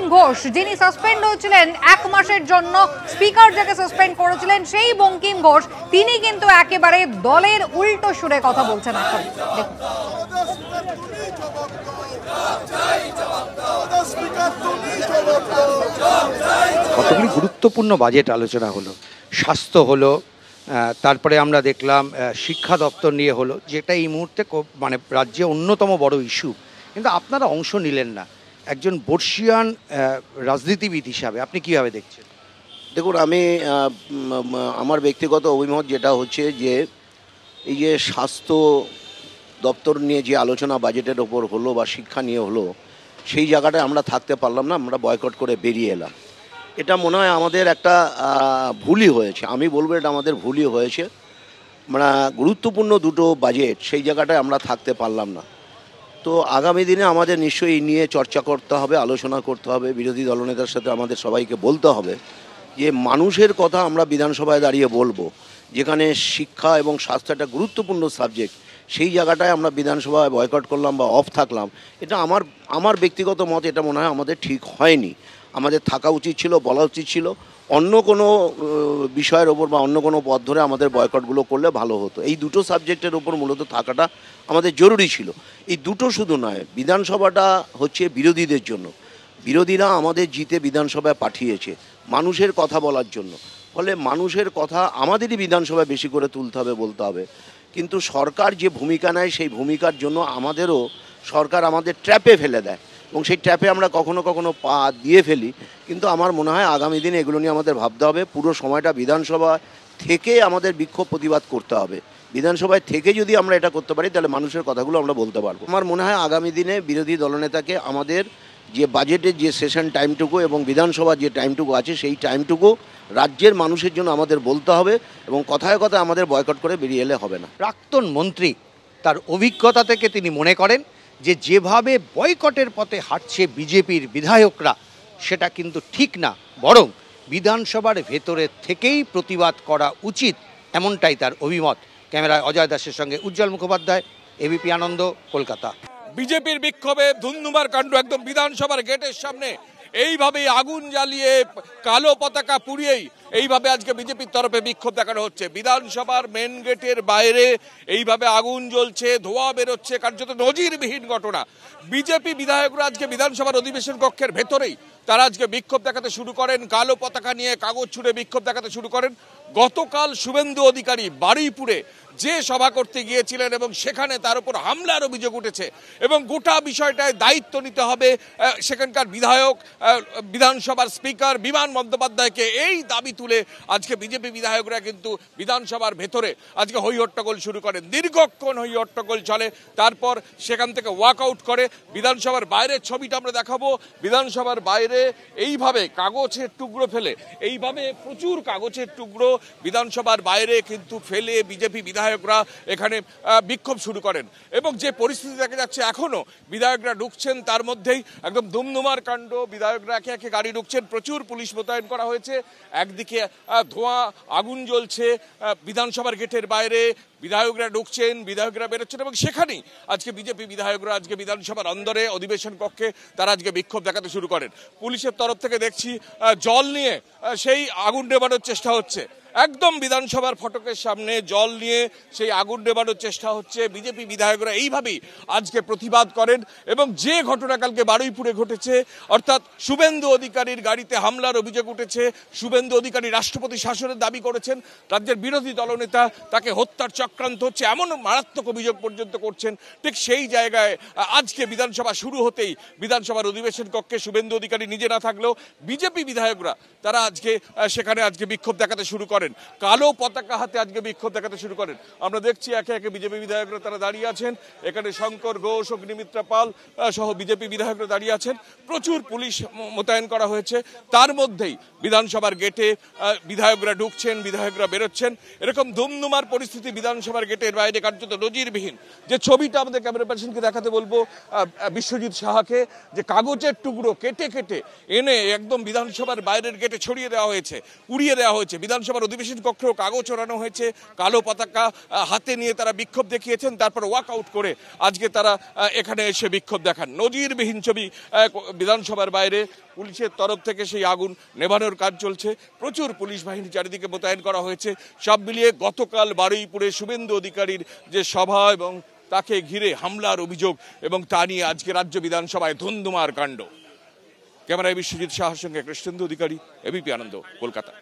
বঙ্কিম ঘোষ, যিনি সাসপেন্ড হয়েছিলেন 1 মাসের জন্য, স্পিকার যাকে সাসপেন্ড করেছিলেন সেই বঙ্কিম ঘোষ, তিনি কিন্তু একেবারে দলের উল্টো সুরে কথা বলছেন এখন। কতগুলি গুরুত্বপূর্ণ বাজেট আলোচনা হলো, স্বাস্থ্য হলো, তারপরে আমরা দেখলাম শিক্ষা দপ্তর নিয়ে হলো, যেটা এই মুহূর্তে মানে রাজ্যে অন্যতম বড় ইস্যু, কিন্তু আপনারা অংশ নিলেন না। একজন বর্ষিয়ান রাজনীতিবিদ হিসাবে আপনি কীভাবে দেখছেন? দেখুন, আমি আমার ব্যক্তিগত অভিমত যেটা হচ্ছে যে এই যে স্বাস্থ্য দপ্তর নিয়ে যে আলোচনা বাজেটের ওপর হলো বা শিক্ষা নিয়ে হলো, সেই জায়গাটায় আমরা থাকতে পারলাম না, আমরা বয়কট করে বেরিয়ে এলাম। এটা মনে হয় আমাদের একটা ভুলই হয়েছে, আমি বলবো এটা আমাদের ভুলই হয়েছে। মানে গুরুত্বপূর্ণ দুটো বাজেট, সেই জায়গাটায় আমরা থাকতে পারলাম না। তো আগামী দিনে আমাদের নিশ্চয়ই এই নিয়ে চর্চা করতে হবে, আলোচনা করতে হবে, বিরোধী দলনেতার সাথে আমাদের সবাইকে বলতে হবে যে মানুষের কথা আমরা বিধানসভায় দাঁড়িয়ে বলবো। যেখানে শিক্ষা এবং স্বাস্থ্য একটা গুরুত্বপূর্ণ সাবজেক্ট, সেই জায়গাটায় আমরা বিধানসভায় বয়কট করলাম বা অফ থাকলাম, এটা আমার ব্যক্তিগত মত, এটা মনে হয় আমাদের ঠিক হয়নি। আমাদের থাকা উচিত ছিল, বলা উচিত ছিল, অন্য কোনো বিষয়ের ওপর বা অন্য কোনো পথ ধরে আমাদের বয়কটগুলো করলে ভালো হতো। এই দুটো সাবজেক্টের ওপর মূলত থাকাটা আমাদের জরুরি ছিল। এই দুটো শুধু নয়, বিধানসভাটা হচ্ছে বিরোধীদের জন্য, বিরোধীরা আমাদের জিতে বিধানসভায় পাঠিয়েছে মানুষের কথা বলার জন্য। ফলে মানুষের কথা আমাদেরই বিধানসভায় বেশি করে তুলতে হবে, বলতে হবে। কিন্তু সরকার যে ভূমিকা নেয়, সেই ভূমিকার জন্য সরকার আমাদের ট্র্যাপে ফেলে দেয় এবং সেই ট্র্যাপে আমরা কখনো কখনো পা দিয়ে ফেলি। কিন্তু আমার মনে হয় আগামী দিনে এগুলো নিয়ে আমাদের ভাবতে হবে। পুরো সময়টা বিধানসভা থেকে আমাদের বিক্ষোভ প্রতিবাদ করতে হবে। বিধানসভায় থেকে যদি আমরা এটা করতে পারি, তাহলে মানুষের কথাগুলো আমরা বলতে পারবো। আমার মনে হয় আগামী দিনে বিরোধী দলনেতাকে আমাদের যে বাজেটের যে সেশন টাইমটুকু এবং বিধানসভার যে টাইমটুকু আছে, সেই টাইমটুকু রাজ্যের মানুষের জন্য আমাদের বলতে হবে এবং কথায় কথায় আমাদের বয়কট করে বেরিয়ে এলে হবে না। প্রাক্তন মন্ত্রী তার অভিজ্ঞতা থেকে তিনি মনে করেন যে যেভাবে বয়কটের পথে হাঁটছে বিজেপির বিধায়করা, সেটা কিন্তু ঠিক না, বরং বিধানসভার ভেতরে থেকেই প্রতিবাদ করা উচিত, এমনটাই তার অভিমত। ক্যামেরায় অজয় দাসের সঙ্গে উজ্জ্বল মুখোপাধ্যায়, এবিপি আনন্দ, কলকাতা। বিজেপির বিক্ষোভে ধুন্ধুমার কাণ্ড একদম বিধানসভার গেটের সামনে, এইভাবেই আগুন জ্বালিয়ে কালো পতাকা পুড়িয়েই এইভাবে আজকে বিজেপির তরফে বিক্ষোভ দেখানো হচ্ছে। বিধানসভার মেন গেটের বাইরে এইভাবে আগুন জ্বলছে, ধোঁয়া বেরোচ্ছে, কার্যত নজিরবিহীন ঘটনা। বিজেপি বিধায়করা আজকে বিধানসভার অধিবেশন কক্ষের ভেতরেই তারা আজকে বিক্ষোভ দেখাতে শুরু করেন, কালো পতাকা নিয়ে কাগজ ছুঁড়ে বিক্ষোভ দেখাতে শুরু করেন। গতকাল শুভেন্দু অধিকারী বারুইপুরে যে সভা করতে গিয়েছিলেন এবং সেখানে তার উপর হামলার অভিযোগ উঠেছে এবং গোটা বিষয়টায় দায়িত্ব নিতে হবে সেখানকার বিধায়ক, বিধানসভার স্পিকার বিমান বন্দ্যোপাধ্যায়কে, এই দাবি তুলে আজকে বিজেপি বিধায়করা কিন্তু বিধানসভার ভেতরে আজকে হই হট্টগোল শুরু করেন। দীর্ঘক্ষণ হই হট্টগোল চলে, তারপর সেখান থেকে ওয়াকআউট করে। বিধানসভার বাইরের ছবিটা আমরা দেখাবো। বিধানসভার বাইরে এইভাবে কাগজের টুকরো ফেলে, এইভাবে প্রচুর কাগজের টুকরো বিধানসভার বাইরে কিন্তু ফেলে বিজেপি বিধায়করা এখানে বিক্ষোভ শুরু করেন এবং যে পরিস্থিতি দেখা যাচ্ছে এখনো বিধায়করা ঢুকছেন, তার মধ্যেই একদম ধুমধুমার কাণ্ড। বিধায়করা একে একে গাড়ি ঢুকছেন, প্রচুর পুলিশ মোতায়েন করা হয়েছে। একদিকে ধোঁয়া, আগুন জ্বলছে বিধানসভার গেটের বাইরে, বিধায়করা ঢুকছেন, বিধায়করা বেরোচ্ছেন এবং সেখানেই আজকে বিজেপি বিধায়করা আজকে বিধানসভার অন্দরে অধিবেশন কক্ষে তারা আজকে বিক্ষোভ দেখাতে শুরু করেন। পুলিশের তরফ থেকে দেখছি জল নিয়ে সেই আগুন নেভানোর চেষ্টা হচ্ছে। একদম বিধানসভার ফটকের সামনে জল নিয়ে সেই আগুন নেভানোর চেষ্টা হচ্ছে। বিজেপি বিধায়করা এইভাবেই আজকে প্রতিবাদ করেন এবং যে ঘটনা কালকে বারুইপুরে ঘটেছে, অর্থাৎ শুভেন্দু অধিকারীর গাড়িতে হামলার অভিযোগ উঠেছে, শুভেন্দু অধিকারী রাষ্ট্রপতি শাসনের দাবি করেছেন, রাজ্যের বিরোধী দলনেতা তাকে হত্যার চক্রান্ত হচ্ছে এমন মারাত্মক অভিযোগ পর্যন্ত করছেন। ঠিক সেই জায়গায় আজকে বিধানসভা শুরু হতেই বিধানসভার অধিবেশন কক্ষে শুভেন্দু অধিকারী নিজে না থাকলেও বিজেপি বিধায়করা তারা সেখানে আজকে বিক্ষোভ দেখাতে শুরু করেন, কালো পতাকা হাতে আজকে বিক্ষোভ দেখাতে শুরু করেন। আমরা দেখছি একে একে বিজেপি বিধায়করা তারা দাঁড়িয়ে আছেন। এখানে শঙ্কর ঘোষ, অগ্নিমিত্রা পাল সহ বিজেপি বিধায়করা দাঁড়িয়ে আছেন। প্রচুর পুলিশ মোতায়েন করা হয়েছে। তার মধ্যেই বিধানসভার গেটে বিধায়করা ঢুকছেন, বিধায়করা বেরোচ্ছেন। এরকম ধুমধুমার পরিস্থিতি বিধানসভা বিধানসভার গেটের বাইরে কার্যত নজিরবিহীন যে ছবিটা আমাদের ক্যামেরা পার্সনকে দেখাতে বলবো, বিশ্বজিৎ সাহাকে, যে কাগজের টুকরো কেটে কেটে এনে একদম বিধানসভার বাইরের গেটে ছড়িয়ে দেওয়া হয়েছে, উড়িয়ে দেওয়া হয়েছে। বিধানসভার অধিবেশন কক্ষেও কাগজ ওড়ানো হয়েছে, কালো পতাকা হাতে নিয়ে তারা বিক্ষোভ দেখিয়েছেন, তারপর ওয়াক আউট করে আজকে তারা এখানে এসে বিক্ষোভ দেখান। নজিরবিহীন ছবি বিধানসভার বাইরে। পুলিশের তরফ থেকে সেই আগুন নেভানোর কাজ চলছে, প্রচুর পুলিশ বাহিনী চারিদিকে মোতায়েন করা হয়েছে। সব মিলিয়ে গতকাল বারুইপুরে শুভেন্দু অধিকারীর যে সভা এবং তাকে ঘিরে হামলার অভিযোগ এবং তা নিয়ে আজকে রাজ্য বিধানসভায় ধুন্ধুমার কাণ্ড। ক্যামেরায় বিশ্বজিৎ সাহার সঙ্গে কৃষ্ণেন্দু অধিকারী, এবিপি আনন্দ, কলকাতা।